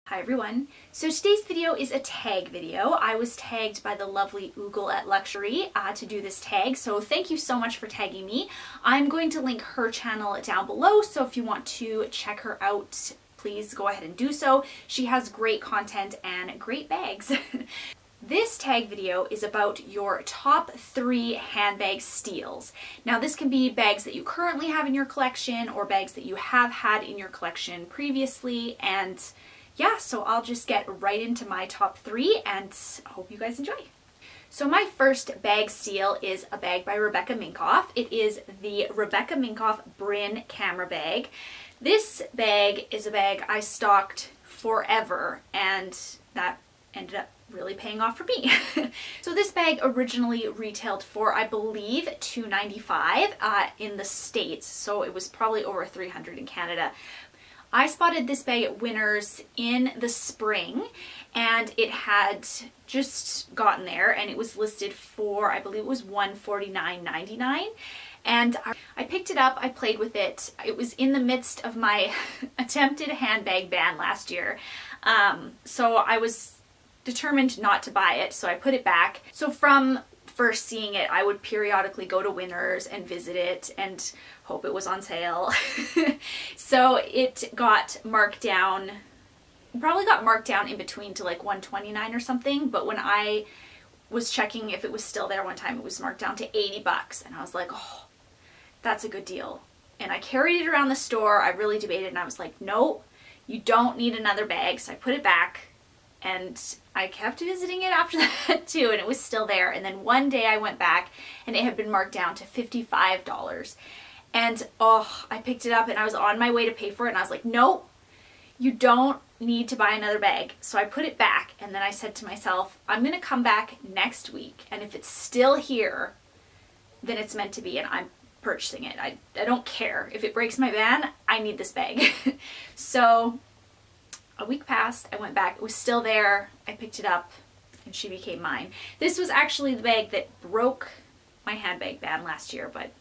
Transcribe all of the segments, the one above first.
Hi everyone. So today's video is a tag video. I was tagged by the lovely Oogle at Luxury to do this tag, so thank you so much for tagging me. I'm going to link her channel down below, so if you want to check her out, please go ahead and do so. She has great content and great bags. This tag video is about your top 3 handbag steals. Now this can be bags that you currently have in your collection or bags that you have had in your collection previously, and yeah, so I'll just get right into my top 3 and I hope you guys enjoy. So my first bag steal is a bag by Rebecca Minkoff. It is the Rebecca Minkoff Bryn camera bag. This bag is a bag I stocked forever, and that ended up really paying off for me. So this bag originally retailed for, I believe, $295 in the States, so it was probably over $300 in Canada. I spotted this bag at Winners in the spring, and it had just gotten there, and it was listed for, I believe it was $149.99. And I picked it up, I played with it. It was in the midst of my attempted handbag ban last year. So I was determined not to buy it, so I put it back. So from first seeing it, I would periodically go to Winners and visit it and hope it was on sale. So it got marked down, probably got marked down in between to like $129 or something, but when I was checking if it was still there one time, it was marked down to $80, and I was like, oh, that's a good deal. And I carried it around the store. I really debated, and I was like, no, you don't need another bag. So I put it back, and I kept visiting it after that too, and it was still there. And then one day I went back and it had been marked down to $55. And oh, I picked it up and I was on my way to pay for it, and I was like, no, you don't need to buy another bag. So I put it back, and then I said to myself, I'm gonna come back next week, and if it's still here, then it's meant to be, and I'm purchasing it. I don't care. If it breaks my ban, I need this bag. So a week passed, I went back, it was still there, I picked it up, and she became mine. This was actually the bag that broke my handbag ban last year, but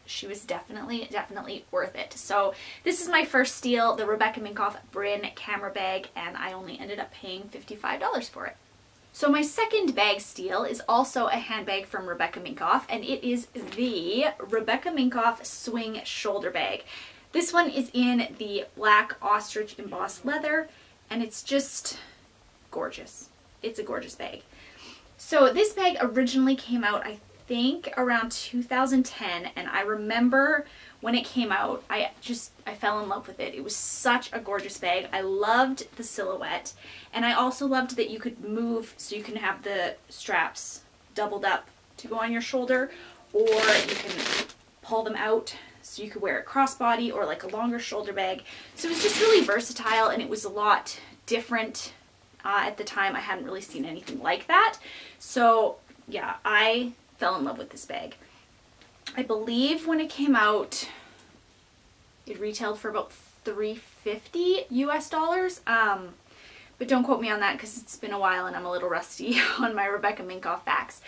she was definitely worth it. So this is my first steal, the Rebecca Minkoff Bryn camera bag, and I only ended up paying $55 for it. So my second bag steal is also a handbag from Rebecca Minkoff, and it is the Rebecca Minkoff Swing shoulder bag. This one is in the black ostrich embossed leather, and it's just gorgeous. It's a gorgeous bag. So this bag originally came out, I think, around 2010, and I remember when it came out, I fell in love with it. It was such a gorgeous bag. I loved the silhouette, and I also loved that you could move, so you can have the straps doubled up to go on your shoulder, or you can pull them out so you could wear it crossbody or like a longer shoulder bag. So it was just really versatile, and it was a lot different. At the time, I hadn't really seen anything like that. So yeah, I fell in love with this bag. I believe when it came out, it retailed for about $350 US. But don't quote me on that because it's been a while and I'm a little rusty on my Rebecca Minkoff facts.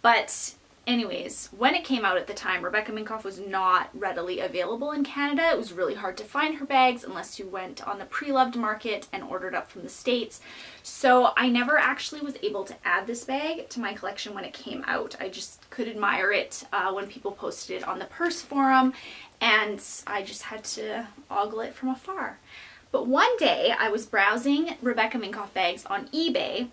But anyways, when it came out at the time, Rebecca Minkoff was not readily available in Canada. It was really hard to find her bags unless you went on the pre-loved market and ordered up from the States. So I never actually was able to add this bag to my collection when it came out. I just could admire it when people posted it on the purse forum, and I just had to ogle it from afar. But one day I was browsing Rebecca Minkoff bags on eBay,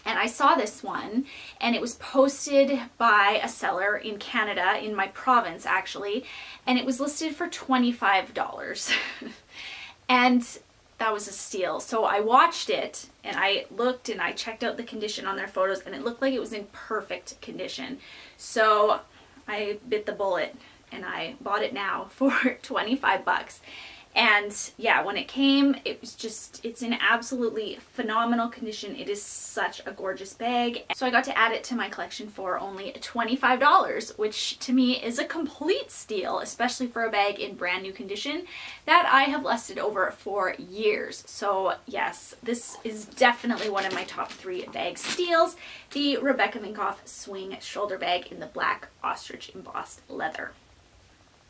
and I saw this one, and it was posted by a seller in Canada, in my province actually, and it was listed for $25. And that was a steal. So I watched it, and I looked and I checked out the condition on their photos, and it looked like it was in perfect condition. So I bit the bullet and I bought it now for $25. And yeah, when it came, it was just, it's in absolutely phenomenal condition. It is such a gorgeous bag. So I got to add it to my collection for only $25, which to me is a complete steal, especially for a bag in brand new condition that I have lusted over for years. So yes, this is definitely one of my top 3 bag steals, the Rebecca Minkoff Swing shoulder bag in the black ostrich embossed leather.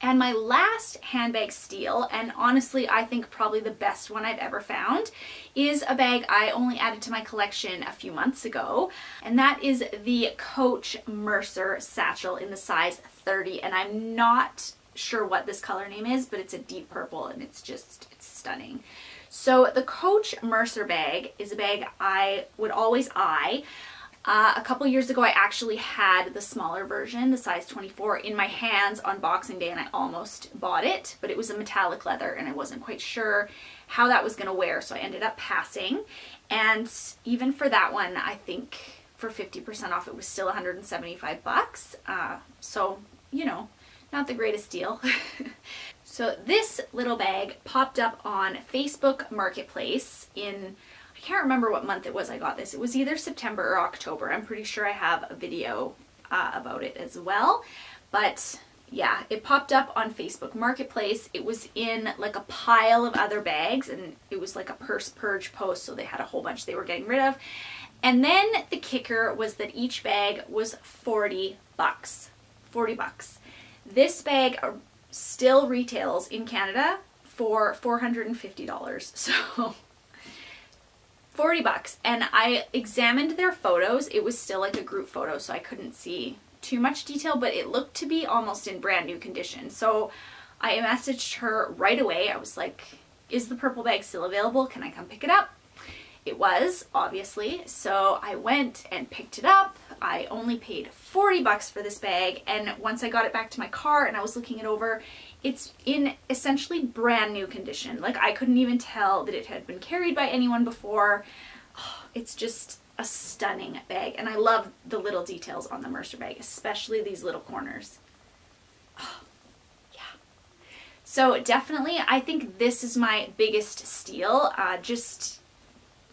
And my last handbag steal, and honestly I think probably the best one I've ever found, is a bag I only added to my collection a few months ago, and that is the Coach Mercer satchel in the size 30. And I'm not sure what this color name is, but it's a deep purple and it's stunning. So the Coach Mercer bag is a bag I would always eye. A couple years ago I actually had the smaller version, the size 24, in my hands on Boxing Day, and I almost bought it, but it was a metallic leather and I wasn't quite sure how that was going to wear, so I ended up passing. And even for that one, I think for 50% off it was still 175 bucks. So, you know, not the greatest deal. So this little bag popped up on Facebook Marketplace in, I can't remember what month it was I got this. It was either September or October. I'm pretty sure I have a video about it as well. But yeah, it popped up on Facebook Marketplace. It was in like a pile of other bags, and it was like a purse purge post, so they had a whole bunch they were getting rid of. And then the kicker was that each bag was 40 bucks. 40 bucks. This bag still retails in Canada for $450. So 40 bucks. And I examined their photos. It was still like a group photo, so I couldn't see too much detail, but it looked to be almost in brand new condition. So I messaged her right away. I was like, is the purple bag still available? Can I come pick it up? It was, obviously, so I went and picked it up. I only paid 40 bucks for this bag, and once I got it back to my car and I was looking it over, it's in essentially brand new condition. Like, I couldn't even tell that it had been carried by anyone before. Oh, it's just a stunning bag, and I love the little details on the Mercer bag, especially these little corners. Oh, yeah. So definitely, I think this is my biggest steal. Just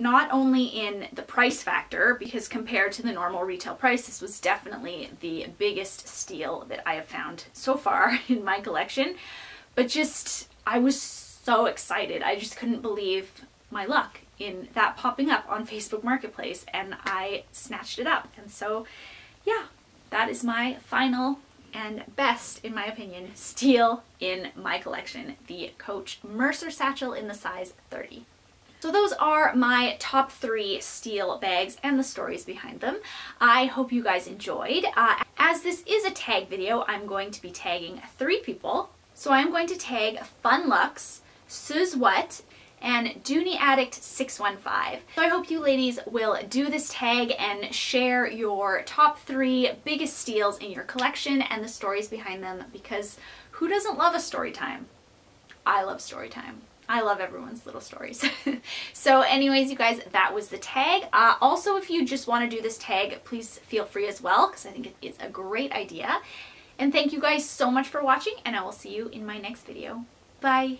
not only in the price factor, because compared to the normal retail price, this was definitely the biggest steal that I have found so far in my collection, but just, I was so excited. I just couldn't believe my luck in that popping up on Facebook Marketplace, and I snatched it up. And so, yeah, that is my final and best, in my opinion, steal in my collection, the Coach Mercer satchel in the size 30. So those are my top 3 steal bags and the stories behind them. I hope you guys enjoyed. As this is a tag video, I'm going to be tagging 3 people. So I'm going to tag Fun Lux, Suzwhat, and Dooney Addict 615. So I hope you ladies will do this tag and share your top 3 biggest steals in your collection and the stories behind them, because who doesn't love a story time? I love story time. I love everyone's little stories. So anyways, you guys, that was the tag. Also, if you just want to do this tag, please feel free as well, because I think it is a great idea. And thank you guys so much for watching, and I will see you in my next video. Bye!